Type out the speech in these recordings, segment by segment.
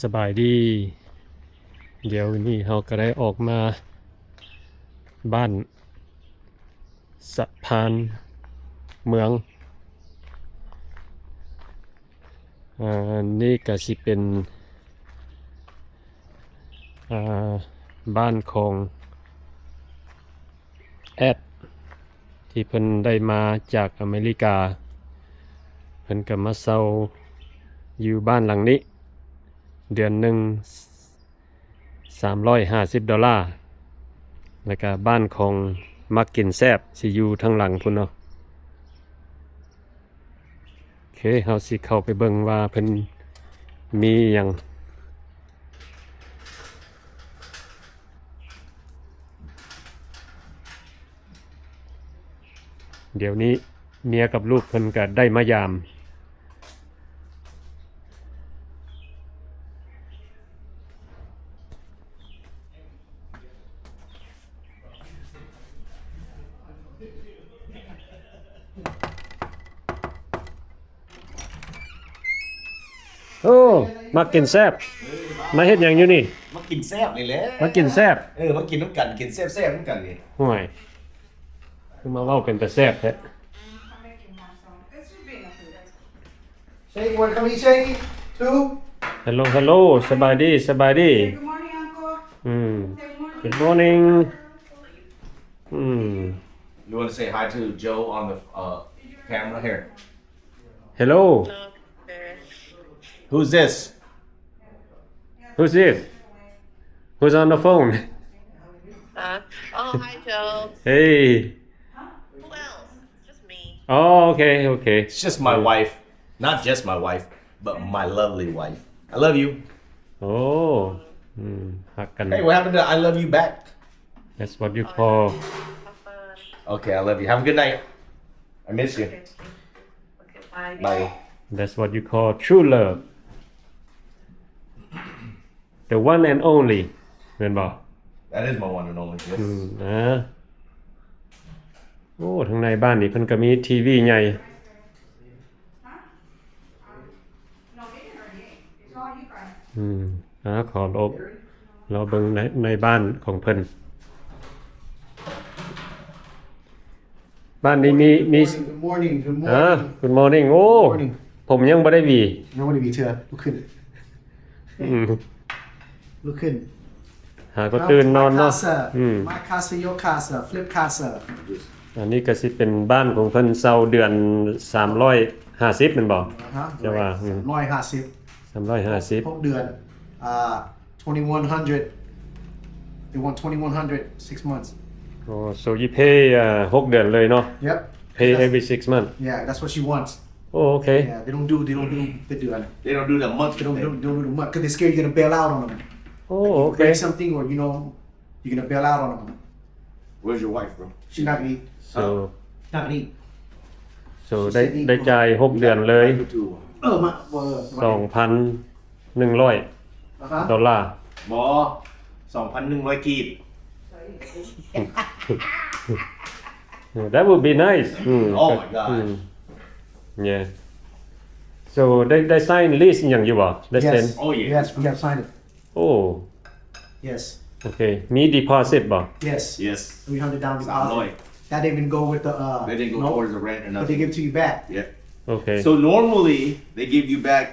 สบายดี เดี๋ยวนี้เราก็ได้ออกมาบ้านสะพานเมืองนี่ก็สิเป็นบ้านของแอดที่เพิ่นได้มาจากอเมริกาเพิ่นก็มาเซาอยู่บ้านหลังนี้เดือนหนึ่ง$350แล้วก็บ้านของมักกินแซ่บสิอยู่ทางหลังพุ่นเนาะโอเคเฮาสิเข้าไปเบิ่งว่าเพิ่นมีหยังเดี๋ยวนี้เมียกับลูกเพิ่นก็ได้มายามโอ้มากินแซ่บมาเฮ็ดหยังอยู่นี่มากินแซ่บนี่แหละมากินแซ่บมากินน้ำกันกินแซ่บๆน้ำกันนี่ห่วยคือมาเว้าเป็นแต่แซ่บแท้ Shay, you want to come eat, Shay? Too? ฮัลโหลสบายดี Good morning, Uncle. Good morning You want to say hi to Joe on the camera here? Hello Who's this? Who's this Who's on the phone Oh, hi, Joe. Hey Who else? It's just me. Oh okay It's just my wife. Not just my wife, but my lovely wife. I love you. Oh ฮักกัน Hey, what happened to I love you back? That's what you call Have fun. Okay, I love you. Have a good night. I miss you. Okay, bye. Bye. That's what you call true love The one and only แม่นบ่ That is my one and only. Yes. นะโอ้ทางในบ้านนี่เพิ่นก็มีทีวีใหญ่ No, they didn't already ate. It's all you guys. ขอลบเราเบิ่งในบ้านของเพิ่นบ้านนี้มี Good morning. Good morning. Good morning โอ้ morning ผมยังบ่ได้หวี ยังไม่ได้มีเธอลุกขึ้นลุกขึ้น หาก็ตื่นนอนเนาะ My casa your casa flip casa อันนี้ก็สิเป็นบ้านของเพิ่นเซาเดือน350แม่นบ่จะว่า150 350 6เดือน2100 they want 2100 6 months Oh so you pay 6เดือนเลยเนาะ Yep Pay every 6 months Yeah that's what she wants Oh okay Yeah they don't do the เดือน They don't do the month. They don't do the month because they're scared you're gonna bail out on them Oh okay break something or you know you're gonna bail out on them Where's your wife, bro? she's not gonna eat So not gonna eat so ได้จ่าย6เดือนเลย มา$2,100 ดอลลาร์ บ่2,100 กีบ That would be nice Oh my god Yeah So they sign lease หยังอยู่บ่ได้เซ็น Oh yeah Yes we have signed it Oh Yes Okay มี deposit บ่ Yes Yes 300 down 300 deposit that didn't even go with the They didn't go no, towards the rent or but they nothing give it to you back Yeah Okay So normally they give you back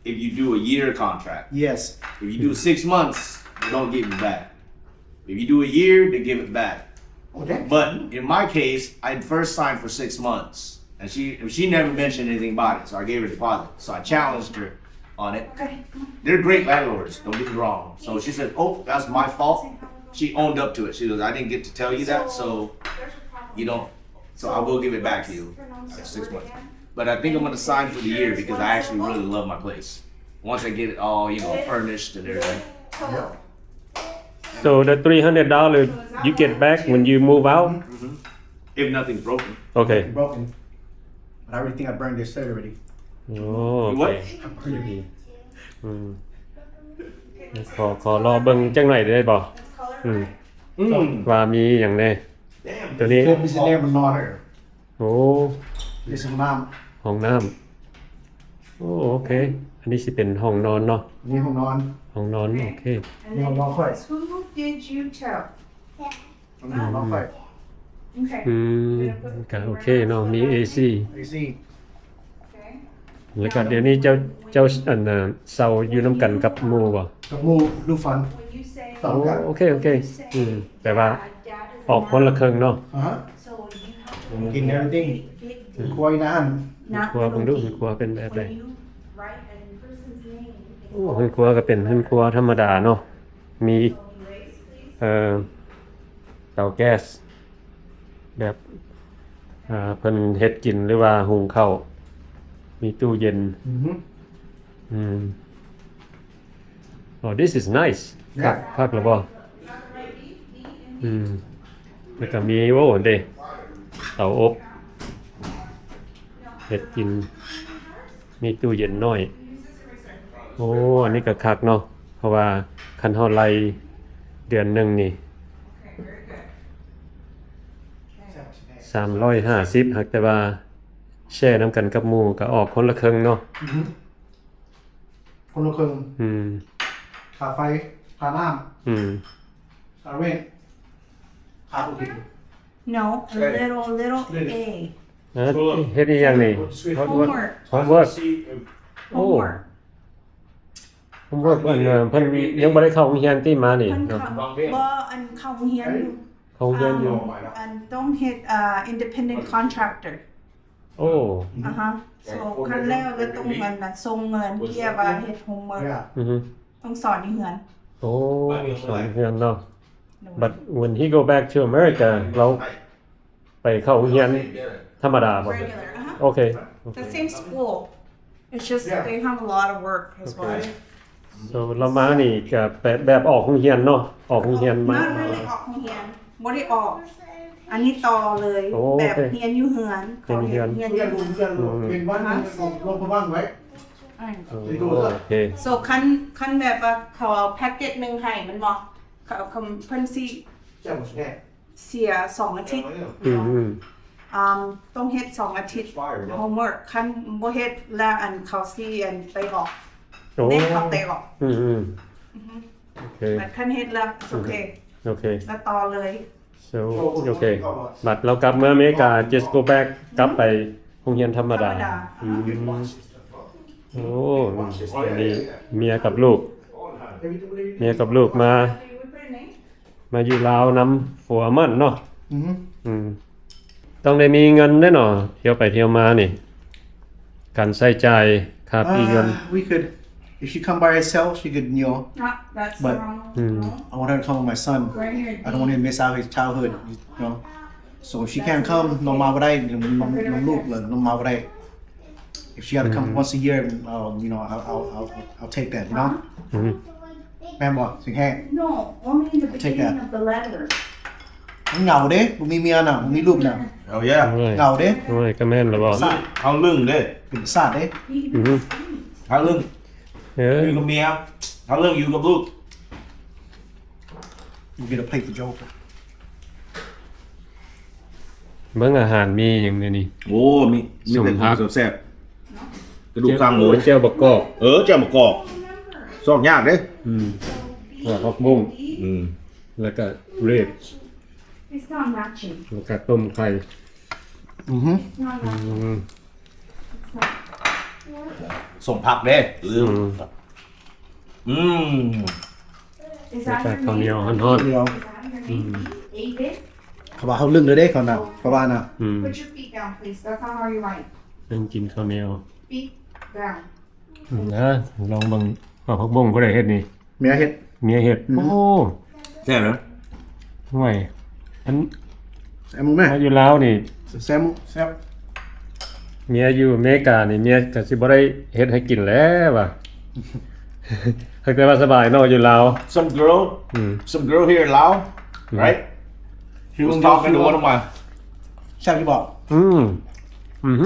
if you do a year contract Yes If you do 6 months they don't give you back If you do a year they give it back Okay But in my case I first signed for 6 months and she never mentioned anything about it so I gave her a deposit so I challenged her on it They're great landlords don't get me wrong So she said oh that's my fault She owned up to it she goes I didn't get to tell you that so you don't so I will give it back to you after 6 months But I think I'm going to sign for the year because I actually really love my place once I get it all you know furnished and everything So the $300 you get back when you move out If nothing's broken Okay broken but I already think I burned their shirt already Oh What? okay ขอรอเบิ่งจังหน่อยได้บ่ว่ามีหยังแน่ตัวนี้ This is there but not her โอ้ This is mom ห้องน้ำโอ้โอเค อันนี้สิเป็นห้องนอนเนาะ นี่ห้องนอน ห้องนอนโอเค And No, then no, it quite. says, who did you tell? ห้องนอนน้องค่อย Okay. อืมก็โอเคเนาะมี AC ไอซี่ Okay. แล้วก็เดี๋ยวนี้เจ้าอันน่ะเซาอยู่นํกันกับหมู่บ่ กับหมู่ลูกฟัน When you say, ต่างกัน โอเคโอเค you say แต่ว่า dad is ออกคนละครึ่งเนาะ อ่าฮะ so you have กิน everything big ครัวอีนาน not ครัวเบิ่งดู little ครัวเป็นแบบใด When you write a person's name, it's โอ้เฮือนครัวก็เป็นเฮือนครัวธรรมดาเนาะมี all erased, please. เตาแก๊สแบบเพิ่นเฮ็ดกินหรือว่าหุงข้าวมีตู้เย็น อือฮึ Oh this is nice คักแล้วบ่แล้วก็มีโอ้เด้เตาอบเฮ็ดกินมีตู้เย็นน้อยโอ้อันนี้ก็คักเนาะเพราะว่าคันเฮาไล่เดือนหนึงนี่ 350หักแต่ว่าแช่น้ำกันกับหมู่ก็ออกคนละครึ่งเนาะ อือฮึคนละครึ่ง ค่าไฟค่าน้ำค่าเรนค่าทุกอย่าง No, a little A. เฮ็ดอีหยังนี่ Homework. homework โอ้ Homework. homework เพิ่นยังบ่ได้เข้าโรงเรียนติมานี่ เพิ่น เนาะ บ่อันเข้าเรียนอยู่ เข้าโรงเรียนอยู่ อันต้องเฮ็ดindependent contractor โอ้ so ขั้นแรกก็ต้องเงินน่ะส่งเงินเกี่ยวกับเฮ็ด homework อือฮึ ต้องสอนอยู่เฮือน โอ้สอนเรียนเนาะ but when he go back to America เราไปเข้าโรงเรียนธรรมดาบ่ regular โอเค the same school it's just they have a lot of work as well so เรามานี่ก็แบบออกโรงเรียนเนาะออกโรงเรียนมา not really ออกโรงเรียนบ่ได้ออก อันนี้ต่อเลย โอ้ แบบเรียนอยู่เฮือน เรียนอยู่เฮือน เรียน เรี อย น ยู่ รู้เรียนรู้เป็นวันหนึงลงไปบ้างไว้ โอเค so คันแบบว่าเขาเอาแพ็กเกจนึงให้มันบ่เขาเพิ่นสิ เจ้าหมดแน่ เสีย2อาทิตย์ ต้องเฮ็ด2อาทิตย์ homework คันบ่เฮ็ดแล้วอันเขาสิอันไปออก โอ้ เด็กเขาเตะออก โอเค แต่คันเฮ็ดแล้วโอเค โอเค แล้วต่อเลย so โอเคบัดเรากลับเมื่ออเมริกา just go back กลับไปโรงเรียนธรรมดาโอ้นี่เมียกับลูกมาอยู่ลาวนำผัวมันเนาะ อือฮึ ต้องได้มีเงินแน่เนาะเที่ยวไปเที่ยวมานี่การใช้จ่ายค่าปีเงิน we could if she come by herself she could that's But- wrong I want her to come with my son right here I don't want him to miss out his childhood you know so if she can't come น้องมาบ่ได้น้องลูกเลยน้องมาบ่ได้ if she got to come once a year you know I'll take that you know แม่นบ่สิงแห้ no only in the Take beginning of the letter มันเหงาเด้บ่มีเมียน่ะบ่มีลูกน่ะ Oh yeah. เหงาเด้ โอ้ยก็แม่นแล้วบ่ How long there? เป็นประสาทเด้ How long? เอ้ย You got me out. How long you got look? you get a plate for Joe เบิ่งอาหารมีหยังเนี่ยนี่ Oh, me. สมพัก แซ่บกระดูกข้างหมู เจียวบักกอก เจ้ามะกอกซอกยากเด้ แล้วก็บุ้ง อืม แล้วก็เรบ it's not matching แล้วก็ต้มไข่ อือฮึ it's not matching สมผักเด้ลืมอืม is แล้ว that ก็ your ข้าวเหนียว name ฮ้อน เดี๋ยว is that your name David เขาว่าเขาลึงเลยเด้ก่อนน่ะเขาว่าน่ะ put your feet down please that's not how you write นั่งกินข้าวเหนียว feet down นะลองเบิ่งว่าผักบุ้งบ่ได้เฮ็ดนี่ เมียเฮ็ด เมียเฮ็ดโอ้ แซ่บเนาะ ห่วยอัน แซมแม่ มาอยู่ลาวนี่ แซมแซม เมียอยู่อเมริกานี่เมียก็สิบ่ได้เฮ็ดให้กินแล้วว่ะ แต่ว่าสบายเนาะอยู่ลาว some girl here in Laos right she was talking to one of my แซ่บที่บอก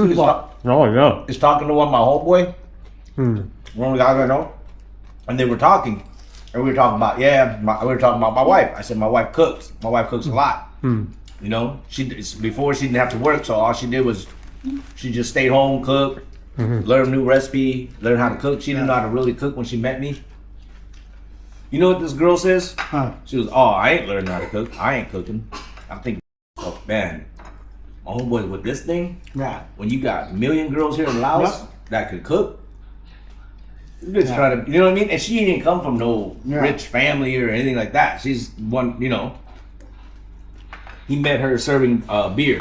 she was talk- อร่อยเนาะ is talking to one of my homeboy อืม one of the guys I know and they were talking and we were talking about we were talking about my wife I said my wife cooks a lot you know she before she didn't have to work so all she did was she just stayed home cook learn a new recipe, learn how to cook. She didn't know how to really cook when she met me. You know what this girl says? Huh. She was, oh, I ain't learning how to cook. I ain't cooking. I'm thinking, oh, man, my homeboy with this thing, Yeah. when you got a million girls here in Laos Yep. that could cook, you just try to, you know what I mean? And she didn't come from no Yeah. rich family or anything like that. She's one, you know, he met her serving beer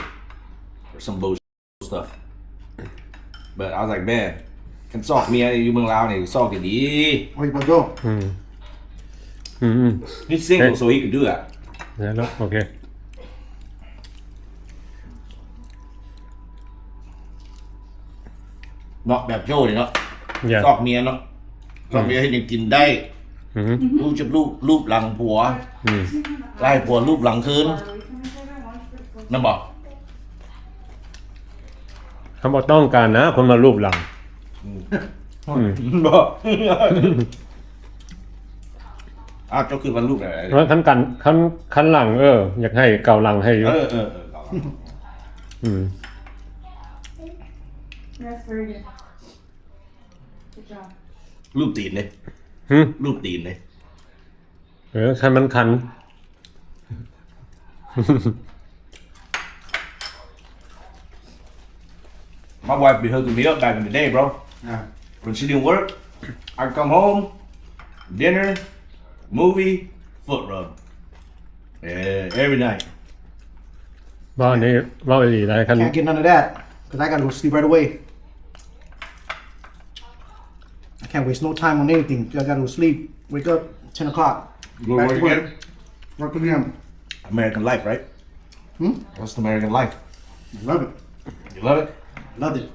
or some bullshit stuff. But I was like, man, can talk me out of you Lao and talk it. Where you gonna go? อืมอืม He's single, so he could do that. แล้วโอเค เนาะแบบโจ้เลยเนาะ อย่า ตอกเมียเนาะตอกเมียให้ยังกินได้ อืม รูปจะรูปหลังผัว อืม ไล่ผัวรูปหลังคืนนั่นบอก เขาบอกต้องการนะ คนมารูปหลัง อืม บอกอ้าวเจ้าคือวันรูปอะไร เพราะคันหลังอยากให้เกาหลังให้อยู่ เออ อืม That's very good. Good job. รูปตีนเลย หึ รูปตีนเลย คันมันคัน My wife be hooking me up back in the day, bro. Yeah. When she didn't work, I'd come home, dinner, movie, foot rub. Yeah, every night. บ้านนี้เว้าอีหลีได้คัน Can't get none of that because I gotta go sleep right away. I can't waste no time on anything. I gotta go sleep. Wake up 10 o'clock. Go Back work to work. again? Work again. American life, right? That's the American life. Love it. You love it? Loved it.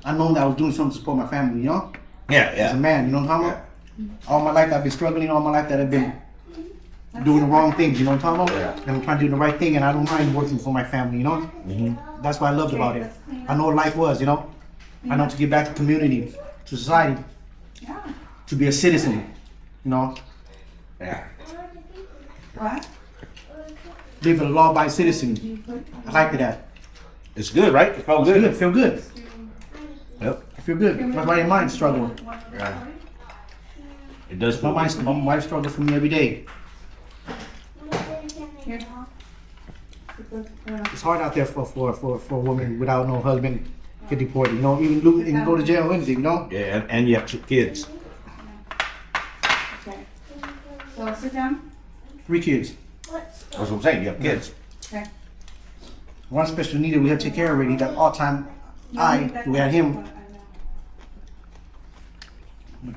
I know that I was doing something to support my family, you know? Yeah, As a man, you know what I'm talking about? All my life I've been struggling, all my life that I've been doing the wrong things, you know what I'm talking about? And I'm trying to do the right thing and I don't mind working for my family, you know? That's what I loved about it. I know what life was, you know? I know to give back to community, to society, Yeah. to be a citizen, you know? Yeah. What? Live a law-abiding citizen. I like that. It's good, right? It felt good. Feel good. Yep. I feel good. My body and mind struggle. It does feel good. My wife struggles for me every day. Here. It's hard out there for a woman without no husband get deported, you know, even go to jail or anything, you know? Yeah, and you have two kids. Okay. So sit down. 3 kids. That's what I'm saying. You have kids. Okay. One special needed we had to take care of already. That all time we had him.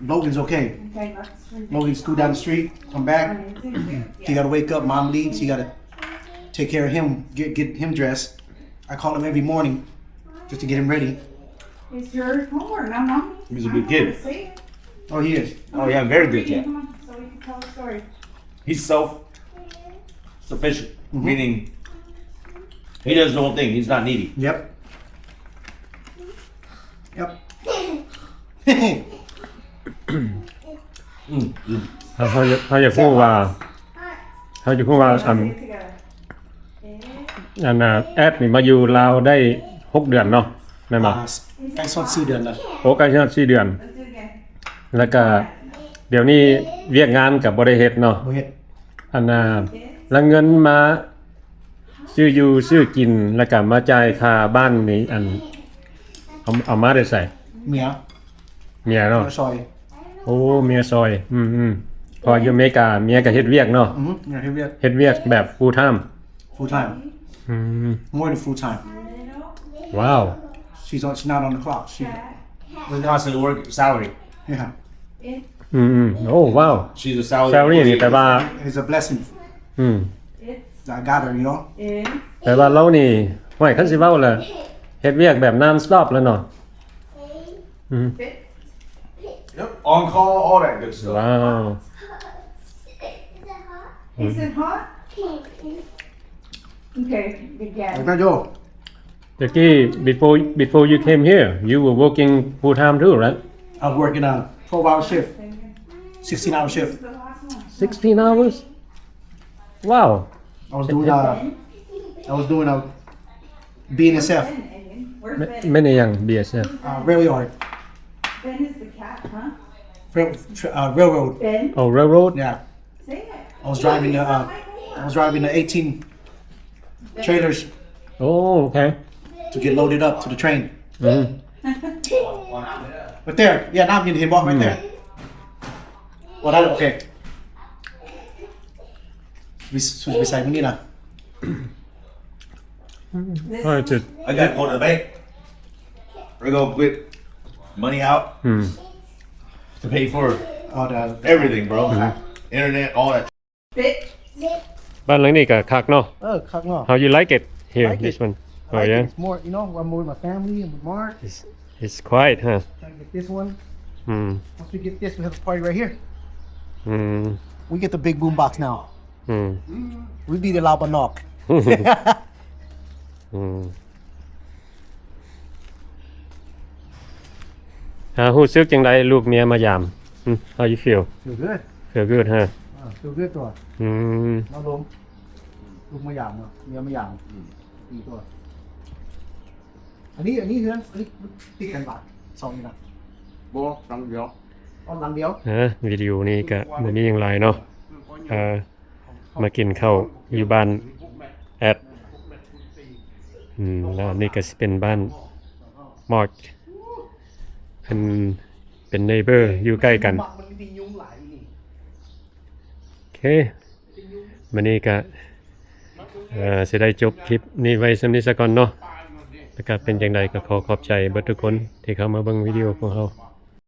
Logan's okay. Okay, let's Logan's school down the street, come back. He gotta wake up, mom leaves, he gotta take care of him, get him dressed. I call him every morning just to get him ready. It's your homework now, Mom. He's a good kid. See? Oh, he is. Oh, yeah, very good kid. Come on, so we can tell the story. He's self-sufficient, meaning he does his own thing. He's not needy. Yep. Yep. เขาจะพูดว่าอัน Say it together. อันน่ะแอดนี่มาอยู่ลาวได้6 เดือนเนาะแม่นบ่ ใกล้สอด4 เดือนแล้ว โอ้ใกล้จะ4 เดือน Let's do it again. แล้วก็เดี๋ยวนี้เวียกงานกับบ่ได้เฮ็ดเนาะ บ่เฮ็ด อันน่ะแล้วเงินมาซื้ออยู่ซื้อกินแล้วก็มาจ่ายค่าบ้านนี่อันเอามาได้ใส่ เมีย เมียเนาะ ซอย โอ้เมียซอยพออยู่อเมริกาเมียก็เฮ็ดเวียกเนาะ เมียเฮ็ดเวียก เฮ็ดเวียกแบบ full time full time อืม more than full time ว้าว she's not on the clock she With constant work salary. yeah โอ้ว้าว She's a salary. salary นี่แปลว่า it's a blessing อืม It's I got her you know in. แปลว่าเรานี่ห้วยคันสิเว้าล่ะเฮ็ดเวียกแบบ non stop แล้วเนาะ Fit. Yep. On call, all that good stuff. ว้าว Is it hot? Okay, big gas. แม่โย ตะกี้ before you came here you were working full time too right I'm working a 12-hour shift 16-hour shift The last one. 16 hours wow I was doing a BNSF Where's Ben? แม่นอีหยัง BS เนี่ย Rail yard. Ben is the cat, huh? Railroad. Ben? Oh railroad Yeah. Say it. I was driving the I was driving the 18 trailers โอ้โอเค to get loaded up to the train. อืม Right there. Yeah, น้ำยืนเห็นบ่ right there. Well, that okay. วิสัยมันนี่นะ Oh, it's a, I gotta go to the bank. We're gonna put money out to pay for everything, bro. Internet, all that. Fit. บ้านหลังนี้ก็คักเนาะ ข้างนอก How you like it here Like this it. one I Oh like yeah it. It's more, you know, I'm with my family and with Mark. It's quiet huh Trying to get this one. อืม Once we get this, we have a party right here. อืม We get the big boom box now. อืม We be the loud but knock. อืมรู้สึกจังไดลูกเมียมายาม How you feel Feel good. Feel good huh Feel good ตัว อืม น้องลมลูกมะยามเนาะเมียมะยามดีตัวอันนี้เฮือนอันนี้ติดกันบาทสองนี่นะ Bố, đóng gió. เอาหลังเดียว วิดีโอนี้ก็บ่มีหยังหลายเนาะมากินข้าวอยู่บ้านแอดแล้วอันนี่ก็สิเป็นบ้านมอดเป็น neighbor อยู่ใกล้กัน มันมียุงหลายนี่ โอเควันนี้ก็สิได้จบคลิปนี้ไว้สำนี้ซะก่อนเนาะแล้วก็เป็นจังไดก็ขอขอบใจเบิดทุกคนที่เข้ามาเบิ่งวิดีโอของเรา